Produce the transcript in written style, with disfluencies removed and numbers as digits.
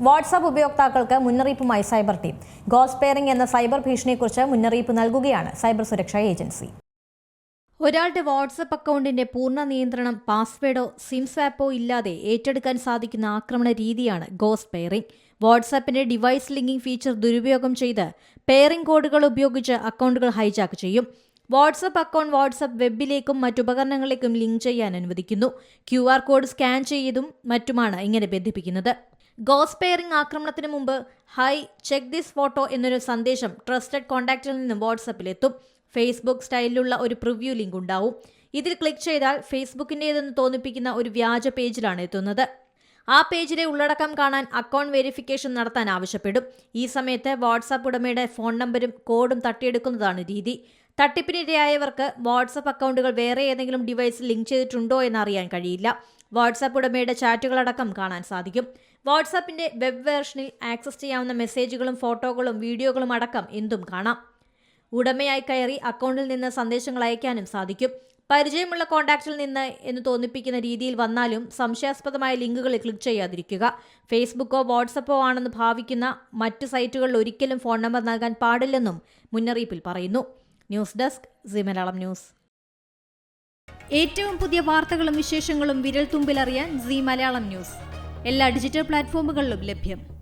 WhatsApp ഉപയോക്താക്കൾക്ക് മുന്നറിയിപ്പുമായി cyber team. Ghost pairing എന്ന സൈബർ ഭീഷണിയെക്കുറിച്ച് മുന്നറിയിപ്പ് നൽകുകയാണ് സൈബർ സുരക്ഷാ ഏജൻസി. ഒരാളുടെ വാട്സാപ്പ് അക്കൗണ്ടിന്റെ പൂർണ്ണ നിയന്ത്രണം പാസ്വേഡോ സിം സ്വാപ്പോ ഇല്ലാതെ ഏറ്റെടുക്കാൻ സാധിക്കുന്ന ആക്രമണ രീതിയാണ് ഗോസ്റ്റ് പെയറിംഗ്. വാട്സാപ്പിന്റെ ഡിവൈസ് ലിങ്കിംഗ് ഫീച്ചർ ദുരുപയോഗം ചെയ്ത് പെയറിംഗ് കോഡുകൾ ഉപയോഗിച്ച് അക്കൗണ്ടുകൾ ഹൈജാക്ക് ചെയ്യും. വാട്സാപ്പ് അക്കൗണ്ട് വാട്സാപ്പ് വെബിലേക്കും മറ്റുപകരണങ്ങളിലേക്കും ലിങ്ക് ചെയ്യാൻ അനുവദിക്കുന്നു. QR കോഡ് സ്കാൻ ചെയ്തും മറ്റുമാണ് ഇങ്ങനെ ബന്ധിപ്പിക്കുന്നത്. ഗോസ്റ്റ് പെയറിംഗ് ആക്രമണത്തിന് മുമ്പ് "ഹൈ, ചെക്ക് ദിസ് ഫോട്ടോ" എന്നൊരു സന്ദേശം ട്രസ്റ്റഡ് കോൺടാക്റ്റിൽ നിന്നും വാട്സാപ്പിലെത്തും. ഫേസ്ബുക്ക് സ്റ്റൈലിലുള്ള ഒരു പ്രിവ്യൂ ലിങ്ക് ഉണ്ടാവും. ഇതിൽ ക്ലിക്ക് ചെയ്താൽ ഫേസ്ബുക്കിൻ്റേതെന്ന് തോന്നിപ്പിക്കുന്ന ഒരു വ്യാജ പേജിലാണ് എത്തുന്നത്. ആ പേജിലെ ഉള്ളടക്കം കാണാൻ അക്കൗണ്ട് വെരിഫിക്കേഷൻ നടത്താൻ ആവശ്യപ്പെടും. ഈ സമയത്ത് വാട്സാപ്പ് ഉടമയുടെ ഫോൺ നമ്പരും കോഡും തട്ടിയെടുക്കുന്നതാണ് രീതി. തട്ടിപ്പിനിരയായവർക്ക് വാട്സാപ്പ് അക്കൗണ്ടുകൾ വേറെ ഏതെങ്കിലും ഡിവൈസിൽ ലിങ്ക് ചെയ്തിട്ടുണ്ടോ എന്നറിയാൻ കഴിയില്ല. വാട്സാപ്പ് ഉടമയുടെ ചാറ്റുകളടക്കം കാണാൻ സാധിക്കും. വാട്സാപ്പിന്റെ വെബ് വേർഷനിൽ ആക്സസ് ചെയ്യാവുന്ന മെസ്സേജുകളും ഫോട്ടോകളും വീഡിയോകളും അടക്കം എന്തും കാണാം. ഉടമയായി കയറി അക്കൗണ്ടിൽ നിന്ന് സന്ദേശങ്ങൾ അയക്കാനും സാധിക്കും. പരിചയമുള്ള കോൺടാക്റ്റിൽ നിന്ന് എന്ന് തോന്നിപ്പിക്കുന്ന രീതിയിൽ വന്നാലും സംശയാസ്പദമായ ലിങ്കുകളിൽ ക്ലിക്ക് ചെയ്യാതിരിക്കുക. ഫേസ്ബുക്കോ വാട്സപ്പോ ആണെന്ന് ഭാവിക്കുന്ന മറ്റ് സൈറ്റുകളിൽ ഒരിക്കലും ഫോൺ നമ്പർ നൽകാൻ പാടില്ലെന്നും മുന്നറിയിപ്പിൽ പറയുന്നു. News desk Zee Malayalam news. ഏറ്റവും പുതിയ വാർത്തകളും വിശേഷങ്ങളും വിരൽ തുമ്പിലറിയാൻ സീ മലയാളം ന്യൂസ് എല്ലാ ഡിജിറ്റൽ പ്ലാറ്റ്ഫോമുകളിലും ലഭ്യം.